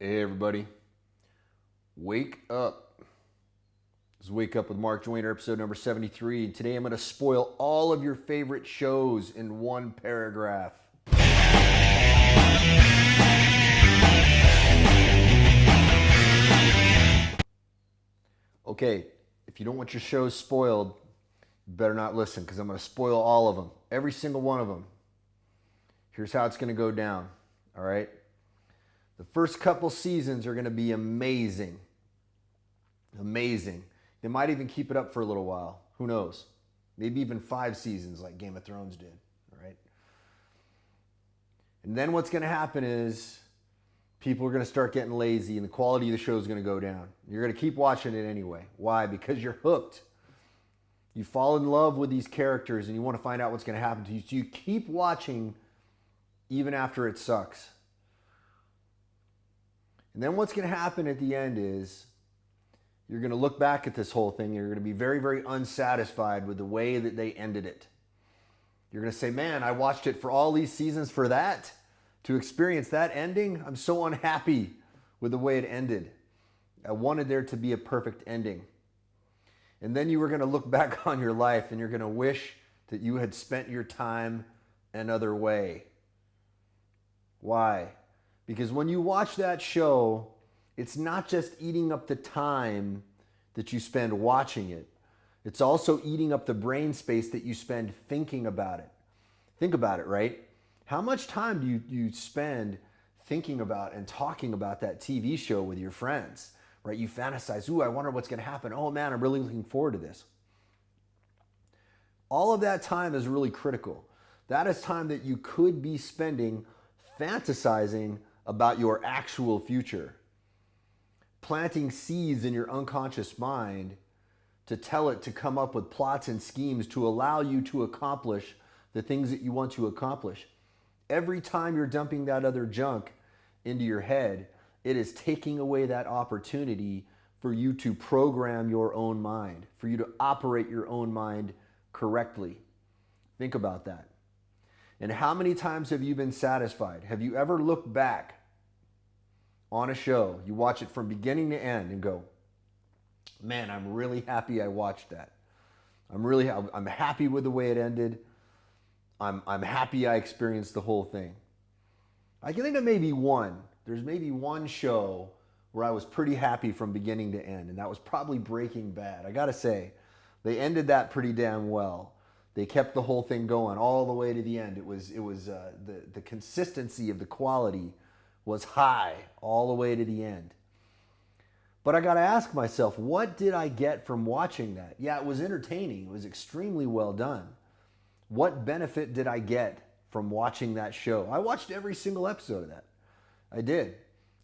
Hey everybody, wake up. This is Wake Up with Mark Joyner, episode number 73. And today I'm going to spoil all of your favorite shows in one paragraph. Okay, if you don't want your shows spoiled, you better not listen because I'm going to spoil all of them. Every single one of them. Here's how it's going to go down. All right? The first couple seasons are going to be amazing. Amazing. They might even keep it up for a little while. Who knows? Maybe even 5 seasons like Game of Thrones did. All right. And then what's going to happen is people are going to start getting lazy and the quality of the show is going to go down. You're going to keep watching it anyway. Why? Because you're hooked. You fall in love with these characters and you want to find out what's going to happen to you. So you keep watching even after it sucks. And then what's going to happen at the end is you're going to look back at this whole thing and you're going to be very, very unsatisfied with the way that they ended it. You're going to say, man, I watched it for all these seasons for that. To experience that ending, I'm so unhappy with the way it ended. I wanted there to be a perfect ending. And then you were going to look back on your life and you're going to wish that you had spent your time another way. Why? Because when you watch that show, it's not just eating up the time that you spend watching it. It's also eating up the brain space that you spend thinking about it. Think about it, right? How much time do you spend thinking about and talking about that TV show with your friends, right? You fantasize, ooh, I wonder what's going to happen. Oh man, I'm really looking forward to this. All of that time is really critical. That is time that you could be spending fantasizing about your actual future. Planting seeds in your unconscious mind to tell it to come up with plots and schemes to allow you to accomplish the things that you want to accomplish. Every time you're dumping that other junk into your head, it is taking away that opportunity for you to program your own mind, for you to operate your own mind correctly. Think about that. And how many times have you been satisfied? Have you ever looked back on a show, you watch it from beginning to end and go, man, I'm really happy I watched that. I'm happy with the way it ended. I'm happy I experienced the whole thing. I can think of maybe one. There's maybe one show where I was pretty happy from beginning to end, and that was probably Breaking Bad. I gotta say, they ended that pretty damn well. They kept the whole thing going all the way to the end. It was the consistency of the quality was high all the way to the end. But I got to ask myself, what did I get from watching that? Yeah, it was entertaining. It was extremely well done. What benefit did I get from watching that show? I watched every single episode of that. I did.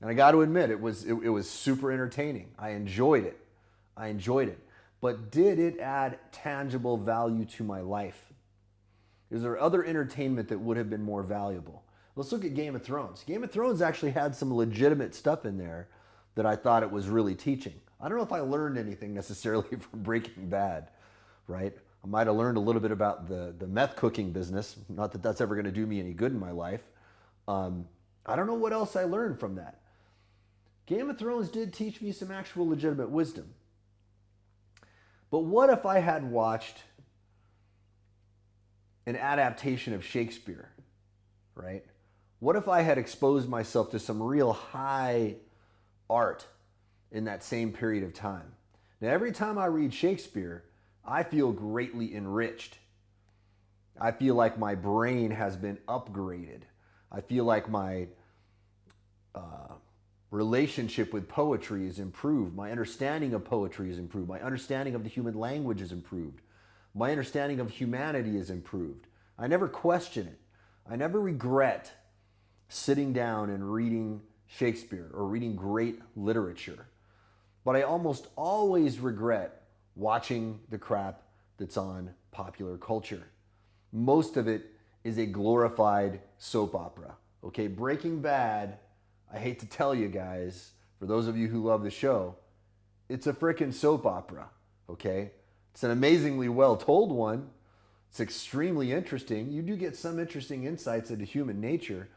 And I got to admit, it was super entertaining. I enjoyed it. But did it add tangible value to my life? Is there other entertainment that would have been more valuable? Let's look at Game of Thrones. Game of Thrones actually had some legitimate stuff in there that I thought it was really teaching. I don't know if I learned anything necessarily from Breaking Bad, right? I might have learned a little bit about the meth cooking business. Not that that's ever going to do me any good in my life. I don't know what else I learned from that. Game of Thrones did teach me some actual legitimate wisdom. But what if I had watched an adaptation of Shakespeare, right? What if I had exposed myself to some real high art in that same period of time? Now, every time I read Shakespeare, I feel greatly enriched. I feel like my brain has been upgraded. I feel like my relationship with poetry is improved. My understanding of poetry is improved. My understanding of the human language is improved. My understanding of humanity is improved. I never question it. I never regret sitting down and reading Shakespeare or reading great literature. But I almost always regret watching the crap that's on popular culture. Most of it is a glorified soap opera. Okay, Breaking Bad, I hate to tell you guys, for those of you who love the show, it's a freaking soap opera, okay? It's an amazingly well told one. It's extremely interesting. You do get some interesting insights into human nature,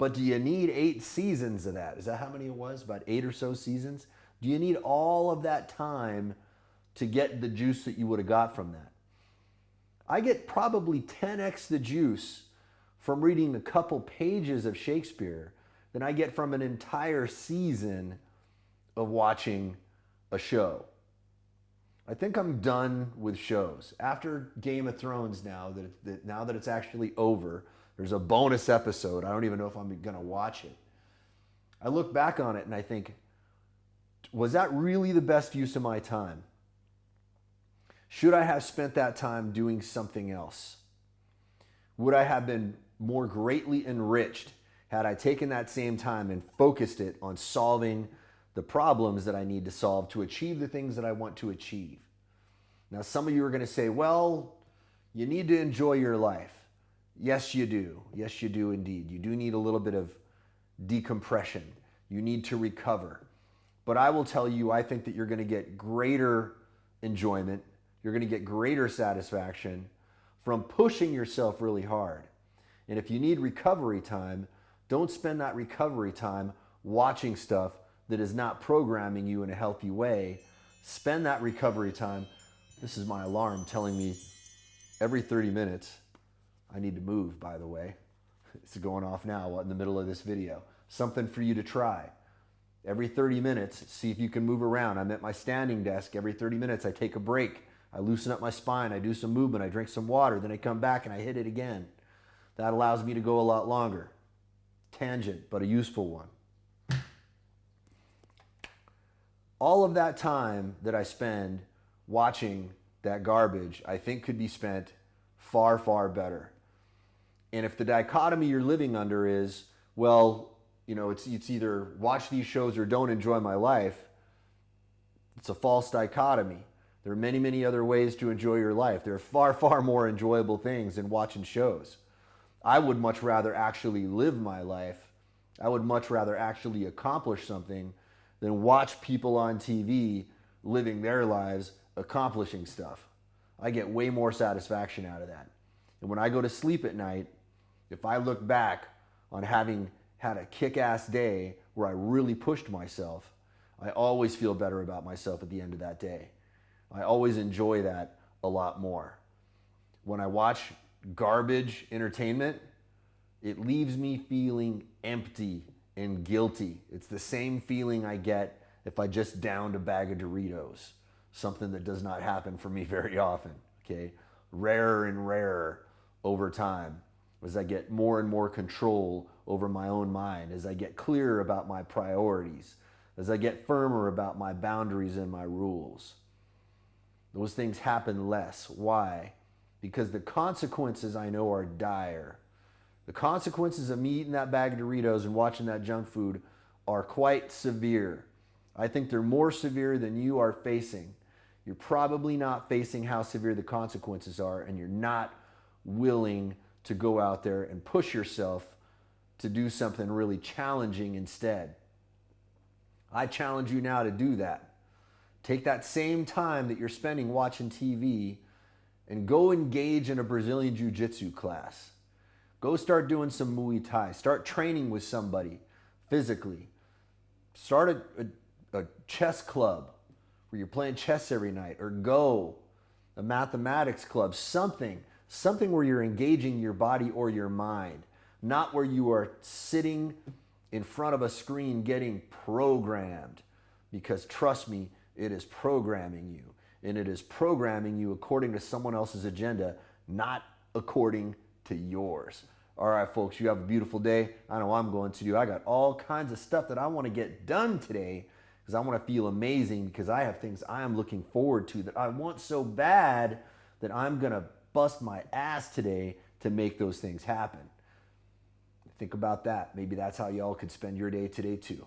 But do you need 8 seasons of that? Is that how many it was? About 8 or so seasons? Do you need all of that time to get the juice that you would have got from that? I get probably 10x the juice from reading a couple pages of Shakespeare than I get from an entire season of watching a show. I think I'm done with shows. After Game of Thrones now that it's actually over, there's a bonus episode. I don't even know if I'm going to watch it. I look back on it and I think, was that really the best use of my time? Should I have spent that time doing something else? Would I have been more greatly enriched had I taken that same time and focused it on solving the problems that I need to solve to achieve the things that I want to achieve? Now, some of you are going to say, well, you need to enjoy your life. Yes, you do. Yes, you do indeed. You do need a little bit of decompression. You need to recover. But I will tell you, I think that you're going to get greater enjoyment. You're going to get greater satisfaction from pushing yourself really hard. And if you need recovery time, don't spend that recovery time watching stuff that is not programming you in a healthy way. Spend that recovery time. This is my alarm telling me every 30 minutes. I need to move, by the way. It's going off now in the middle of this video. Something for you to try. Every 30 minutes, see if you can move around. I'm at my standing desk. Every 30 minutes, I take a break. I loosen up my spine. I do some movement. I drink some water. Then I come back and I hit it again. That allows me to go a lot longer. Tangent, but a useful one. All of that time that I spend watching that garbage, I think could be spent far, far better. And if the dichotomy you're living under is, well, you know, it's either watch these shows or don't enjoy my life, it's a false dichotomy. There are many, many other ways to enjoy your life. There are far, far more enjoyable things than watching shows. I would much rather actually live my life. I would much rather actually accomplish something than watch people on TV living their lives, accomplishing stuff. I get way more satisfaction out of that. And when I go to sleep at night, if I look back on having had a kick-ass day where I really pushed myself, I always feel better about myself at the end of that day. I always enjoy that a lot more. When I watch garbage entertainment, it leaves me feeling empty and guilty. It's the same feeling I get if I just downed a bag of Doritos, something that does not happen for me very often, okay? Rarer and rarer over time as I get more and more control over my own mind, as I get clearer about my priorities, as I get firmer about my boundaries and my rules. Those things happen less. Why? Because the consequences I know are dire. The consequences of me eating that bag of Doritos and watching that junk food are quite severe. I think they're more severe than you are facing. You're probably not facing how severe the consequences are, and you're not willing to go out there and push yourself to do something really challenging instead. I challenge you now to do that. Take that same time that you're spending watching TV and go engage in a Brazilian Jiu-Jitsu class. Go start doing some Muay Thai. Start training with somebody physically. Start a chess club where you're playing chess every night, or go a mathematics club, something where you're engaging your body or your mind, not where you are sitting in front of a screen getting programmed. Because trust me, it is programming you, and it is programming you according to someone else's agenda, not according to yours. All right, folks, you have a beautiful day. I know I'm going to do. I got all kinds of stuff that I want to get done today because I want to feel amazing, because I have things I am looking forward to that I want so bad that I'm going to bust my ass today to make those things happen. Think about that. Maybe that's how y'all could spend your day today too.